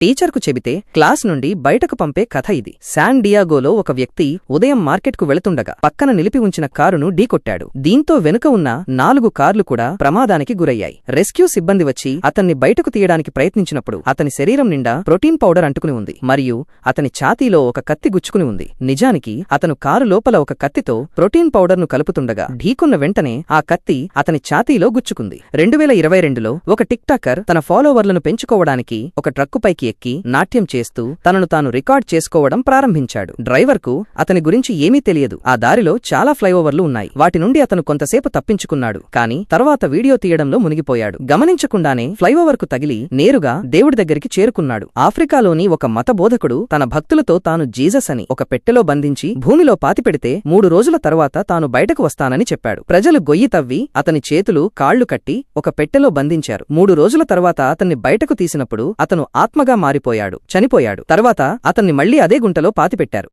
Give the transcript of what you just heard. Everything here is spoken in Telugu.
టీచర్కు చెబితే క్లాస్ నుండి బయటకు పంపే కథ ఇది. శాన్ డియాగోలో ఒక వ్యక్తి ఉదయం మార్కెట్కు వెళుతుండగా పక్కన నిలిపి ఉంచిన కారును ఢీకొట్టాడు. దీంతో వెనుక ఉన్న 4 కార్లు కూడా ప్రమాదానికి గురయ్యాయి. రెస్క్యూ సిబ్బంది వచ్చి అతన్ని బయటకు తీయడానికి ప్రయత్నించినప్పుడు అతని శరీరం నిండా ప్రోటీన్ పౌడర్ అంటుకుని ఉంది మరియు అతని ఛాతీలో ఒక కత్తి గుచ్చుకుని ఉంది. నిజానికి అతను కారు లోపల ఒక కత్తితో ప్రోటీన్ పౌడర్ను కలుపుతుండగా ఢీకొన్న వెంటనే ఆ కత్తి అతని ఛాతీలో గుచ్చుకుంది. 2022లో ఒక టిక్ టాకర్ తన ఫాలోవర్లను పెంచుకోవడానికి ఒక ట్రక్కుపైకి ఎక్కి నాట్యం చేస్తూ తనను తాను రికార్డ్ చేసుకోవడం ప్రారంభించాడు. డ్రైవర్కు అతని గురించి ఏమీ తెలియదు. ఆ దారిలో చాలా ఫ్లైఓవర్లు ఉన్నాయి. వాటి నుండి అతను కొంతసేపు తప్పించుకున్నాడు. కాని తర్వాత వీడియో తీయడంలో మునిగిపోయాడు. గమనించకుండానే ఫ్లైఓవర్కు తగిలి నేరుగా దేవుడి దగ్గరికి చేరుకున్నాడు. ఆఫ్రికాలోని ఒక మత బోధకుడు తన భక్తులతో తాను జీసస్ అని ఒక పెట్టెలో బంధించి భూమిలో పాతిపెడితే 3 రోజుల తరువాత తాను బయటకు వస్తానని చెప్పాడు. ప్రజలు గొయ్యి తవ్వి అతని చేతులు కాళ్లు కట్టి ఒక పెట్టెలో బంధించారు. 3 రోజుల తరువాత అతన్ని బయటకు తీసినప్పుడు అతను ఆత్మగా మారిపోయాడు, చనిపోయాడు. తర్వాత అతన్ని మళ్లీ అదే గుంటలో పాతిపెట్టారు.